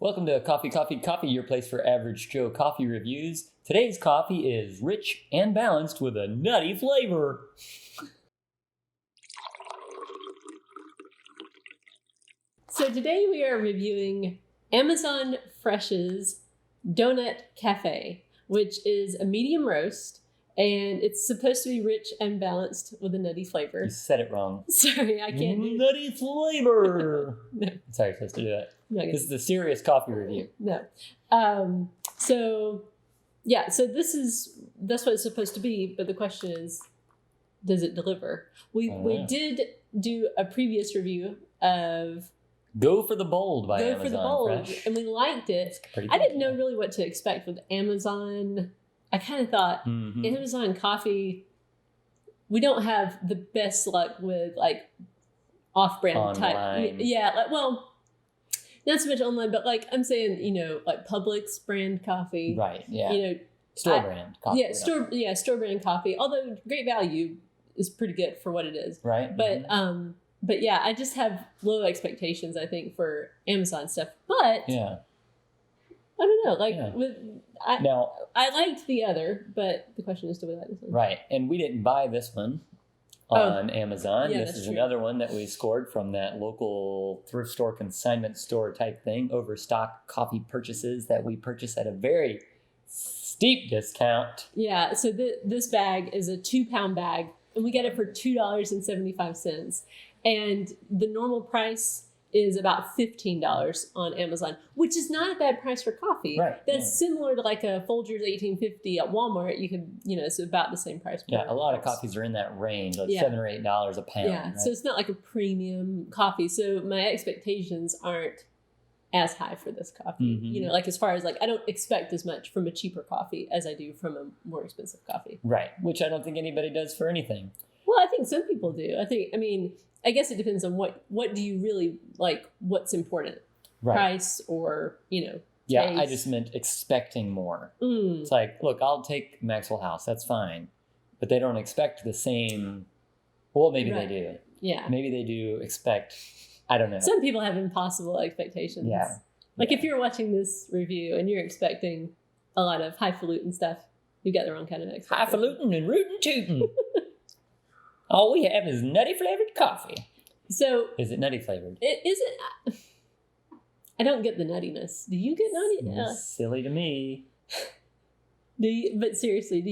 Welcome to Coffee, Coffee, Coffee, your place for average Joe coffee reviews. Today's coffee is rich and balanced with a nutty flavor. So today we are reviewing Amazon Fresh's Donut Cafe, which is a medium roast, and it's supposed to be rich and balanced with a nutty flavor. You said it wrong. Sorry, I can't do Nutty flever. No. Sorry, you're supposed to do that. No, This is a serious coffee review. No. So that's what it's supposed to be, but the question is, does it deliver? We did do a previous review of Go for the Bold by Amazon for the Bold, Fresh. and we liked it. I didn't know really what to expect with Amazon. I kind of thought Amazon coffee, we don't have the best luck with like off-brand online. type. Yeah, not so much online, but like I'm saying, like Publix brand coffee. Right, yeah. Store brand coffee. Yeah, store brand coffee. Although great value is pretty good for what it is. Right. But yeah, I just have low expectations, I think, for Amazon stuff. But yeah. I don't know. I liked the other, but the question is, do we like this one? Right. And we didn't buy this one on Amazon. Yeah, this is another one that we scored from that local thrift store, consignment store type thing, overstock coffee purchases that we purchased at a very steep discount. Yeah. So this bag is a 2-pound bag, and we get it for $2.75. And the normal price is about $15 on Amazon, which is not a bad price for coffee. Right. That's similar to like a Folgers 1850 at Walmart. You could, it's about the same price. Yeah, a lot of coffees are in that range, like $7 or $8 a pound. Yeah, right? So it's not like a premium coffee. So my expectations aren't as high for this coffee. Like as far as like, I don't expect as much from a cheaper coffee as I do from a more expensive coffee. Right, which I don't think anybody does for anything. Well, I think some people do. I guess it depends on what do you really like, what's important, right. Price or, Yeah, taste. I just meant expecting more. It's like, look, I'll take Maxwell House, that's fine. But they don't expect the same, well, maybe they do. Yeah. Maybe they do expect, I don't know. Some people have impossible expectations. Yeah. Like if you're watching this review and you're expecting a lot of highfalutin stuff, you got the wrong kind of expectation. Highfalutin and rootin' tootin'. All we have is nutty flavored coffee. So is it nutty flavored? I don't get the nuttiness. Do you get nutty? Silly to me. But seriously, do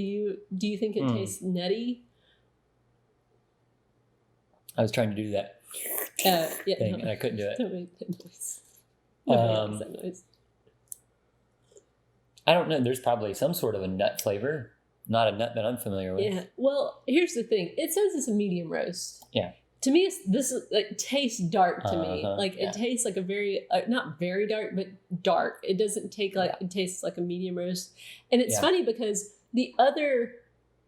you think it tastes nutty? I was trying to do that thing and I couldn't do it. Don't make that noise. Nobody makes that noise. I don't know. There's probably some sort of a nut flavor. Not a nut that I'm familiar with. Yeah. Well, here's the thing. It says it's a medium roast. Yeah. To me, it tastes dark to me. Like it tastes like a very, not very dark, but dark. It doesn't take it tastes like a medium roast. And it's funny because the other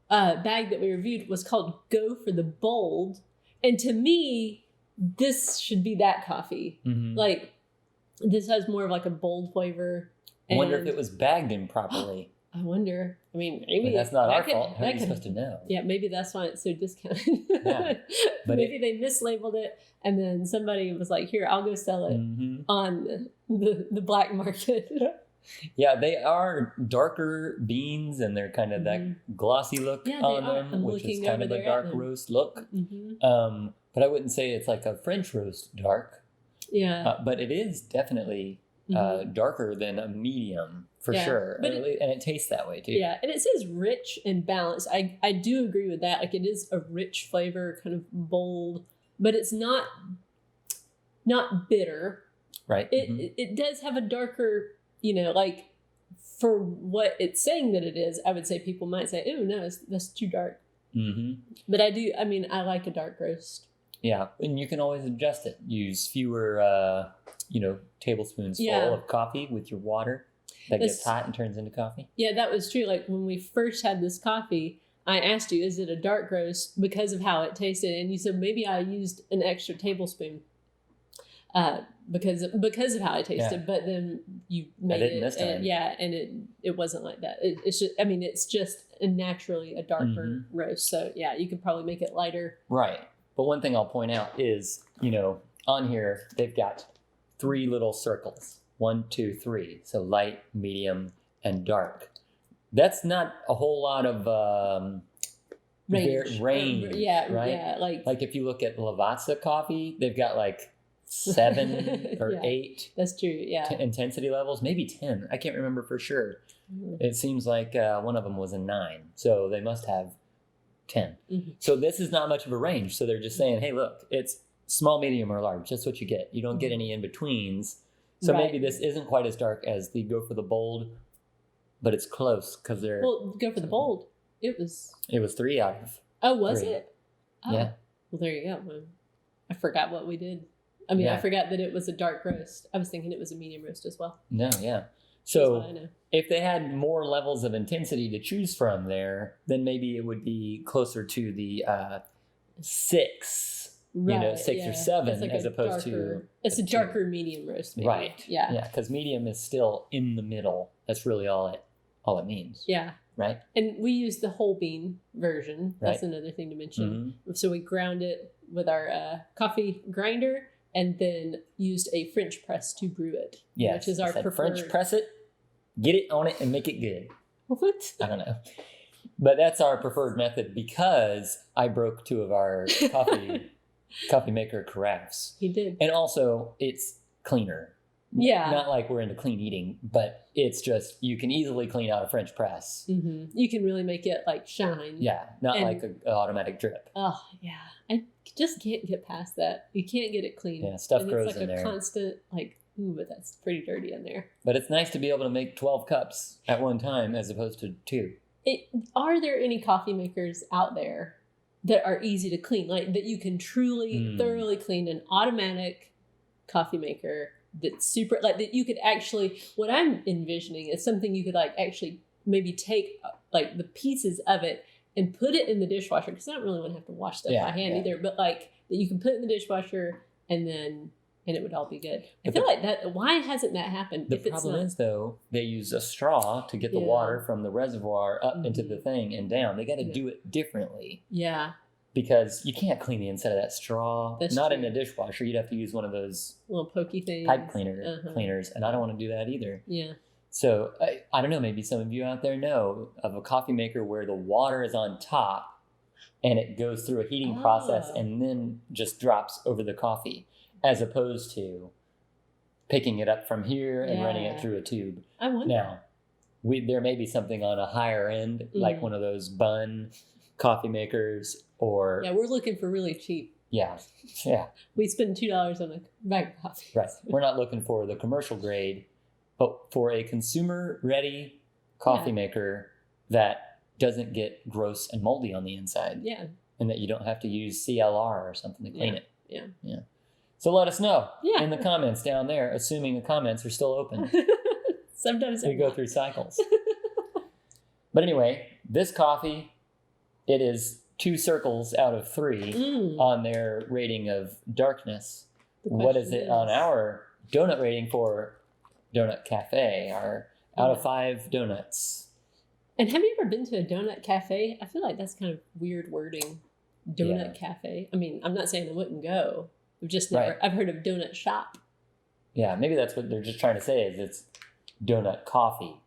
bag that we reviewed was called Go for the Bold. And to me, this should be that coffee. Like this has more of like a bold flavor. I wonder if it was bagged improperly. I wonder. Maybe that's not our fault. How are you supposed to know? Yeah, maybe that's why it's so discounted. Yeah, but maybe they mislabeled it, and then somebody was like, "Here, I'll go sell it on the black market." Yeah, they are darker beans, and they're kind of that glossy look on them, which is kind of a dark roast look. But I wouldn't say it's like a French roast dark. Yeah, but it is definitely darker than a medium. For sure. And it tastes that way too. Yeah. And it says rich and balanced. I do agree with that. Like it is a rich flavor, kind of bold, but it's not bitter. Right. It does have a darker, like for what it's saying that it is, I would say people might say, oh no, that's too dark. But I like a dark roast. Yeah. And you can always adjust it. Use fewer, tablespoons full of coffee with your water. That gets hot and turns into coffee? Yeah, that was true. Like when we first had this coffee, I asked you, is it a dark roast because of how it tasted? And you said, maybe I used an extra tablespoon because of how it tasted. Yeah. But then you made it. This time. And it wasn't like that. It's just naturally a darker roast. So yeah, you could probably make it lighter. Right. But one thing I'll point out is, on here, they've got 3 little circles. 1, 2, 3. So light, medium, and dark. That's not a whole lot of range, right? Yeah, like if you look at Lavazza coffee, they've got like 7 or 8. That's true. Yeah, intensity levels, maybe 10. I can't remember for sure. It seems like one of them was a 9, so they must have 10. So this is not much of a range. So they're just saying, hey, look, it's small, medium, or large. That's what you get. You don't get any in betweens. So maybe this isn't quite as dark as the Go for the Bold, but it's close because they're. Well, Go for the Bold. It was 3 out of. Oh, was 3. It? Oh. Yeah. Well, there you go. I forgot what we did. I mean, I forgot that it was a dark roast. I was thinking it was a medium roast as well. No, yeah. So if they had more levels of intensity to choose from there, then maybe it would be closer to the 6, 6 or 7, like as opposed to. It's a darker medium roast, maybe. Right. Yeah. Yeah, because medium is still in the middle. That's really all it means. Yeah. Right. And we use the whole bean version. That's another thing to mention. So we ground it with our coffee grinder, and then used a French press to brew it. Yes, which is our preferred. French press it, get it on it, and make it good. What? I don't know. But that's our preferred method because I broke 2 of our coffee maker carafes. He did. And also, it's cleaner. Yeah. Not like we're into clean eating, but it's just, you can easily clean out a French press. You can really make it like shine. Yeah, not like an automatic drip. Oh, yeah. I just can't get past that. You can't get it clean. Yeah, stuff grows it's like in there. It's like a constant, ooh, but that's pretty dirty in there. But it's nice to be able to make 12 cups at one time as opposed to 2. Are there any coffee makers out there that are easy to clean? Like that you can truly, thoroughly clean an automatic coffee maker that's super, like that you could actually, what I'm envisioning is something you could like actually maybe take like the pieces of it and put it in the dishwasher, because I don't really want to have to wash stuff by hand either, but like that you can put it in the dishwasher and it would all be good. I feel like that, why hasn't that happened? The problem is though, they use a straw to get the water from the reservoir up into the thing and down. They got to do it differently. Yeah. Because you can't clean the inside of that straw. That's not true. in a dishwasher. You'd have to use one of those little pokey things, pipe cleaners, and I don't want to do that either. Yeah. So I don't know, maybe some of you out there know of a coffee maker where the water is on top and it goes through a heating process and then just drops over the coffee, as opposed to picking it up from here and running it through a tube. I wonder. Now, there may be something on a higher end, like one of those bun coffee makers, or... Yeah, we're looking for really cheap. Yeah. We spend $2 on a bag of coffee. Right. We're not looking for the commercial grade, but for a consumer-ready coffee maker that doesn't get gross and moldy on the inside. Yeah. And that you don't have to use CLR or something to clean it. Yeah. So let us know in the comments down there, assuming the comments are still open. Sometimes we go through cycles. But anyway, this coffee, it is 2 circles out of 3 on their rating of darkness. What is it on our donut rating for Donut Cafe? Our out of 5 donuts. And have you ever been to a donut cafe? I feel like that's kind of weird wording. Donut cafe. I mean, I'm not saying I wouldn't go. I've just never. I've heard of donut shop. Yeah, maybe that's what they're just trying to say. Is it's donut coffee,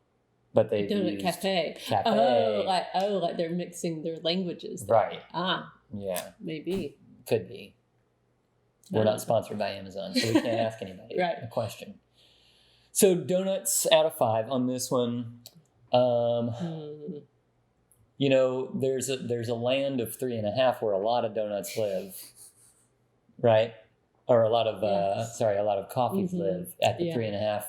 but they donut cafe. Like they're mixing their languages. Right. Yeah. Maybe. Could be. We're not sponsored by Amazon, so we can't ask anybody a question. So donuts out of 5 on this one. You know, there's a land of 3.5 where a lot of donuts live, right? Or a lot of a lot of coffees live at the 3.5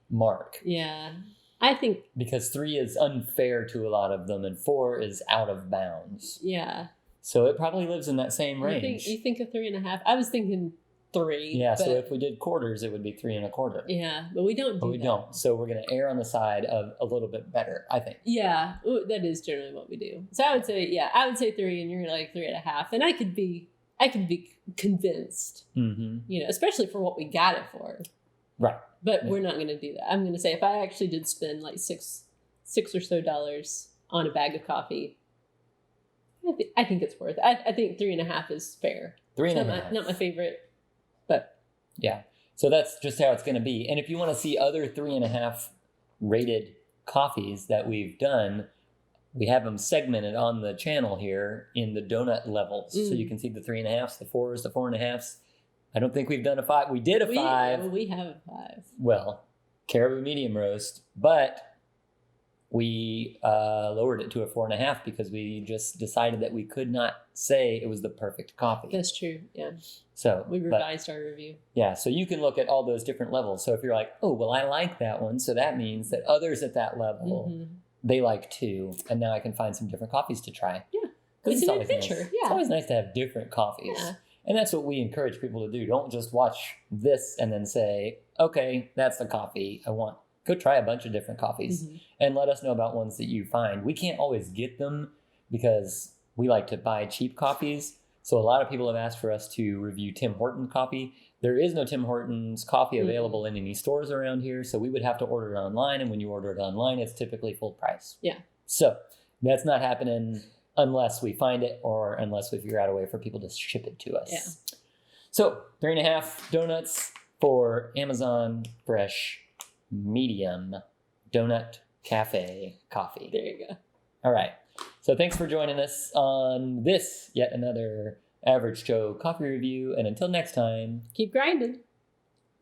mark. Yeah, I think because 3 is unfair to a lot of them, and 4 is out of bounds. Yeah. So it probably lives in that same range. You think of 3.5? I was thinking 3. Yeah. So if we did quarters, it would be 3 1/4. Yeah, but we don't. We don't. So we're going to err on the side of a little bit better, I think. Yeah, that is generally what we do. So I would say 3, and you're like 3.5, and I could be convinced. You know, especially for what we got it for. Right. But we're not going to do that. I'm going to say if I actually did spend like $6 or so on a bag of coffee, I think it's worth it. I think 3.5 is fair. 3.5. Not my favorite, but yeah. So that's just how it's going to be. And if you want to see other 3.5 rated coffees that we've done, we have them segmented on the channel here in the donut levels. So you can see the 3.5s, the 4s, the 4.5s. I don't think we've done a 5. We did a 5. We have a 5. Well, caribou medium roast, but we lowered it to a 4.5 because we just decided that we could not say it was the perfect coffee. That's true. Yeah. So we revised our review. Yeah. So you can look at all those different levels. So if you're like, oh, well, I like that one. So that means that others at that level, they like too. And now I can find some different coffees to try. Yeah. It's an adventure. Nice. It's always nice to have different coffees. Yeah. And that's what we encourage people to do. Don't just watch this and then say, okay, that's the coffee I want. Go try a bunch of different coffees and let us know about ones that you find. We can't always get them because we like to buy cheap coffees. So a lot of people have asked for us to review Tim Hortons coffee. There is no Tim Hortons coffee available in any stores around here. So we would have to order it online. And when you order it online, it's typically full price. Yeah. So that's not happening unless we find it or unless we figure out a way for people to ship it to us. Yeah. So 3.5 donuts for Amazon Fresh medium donut cafe coffee. There you go. All right. So thanks for joining us on this yet another Average Joe coffee review. And until next time, keep grinding.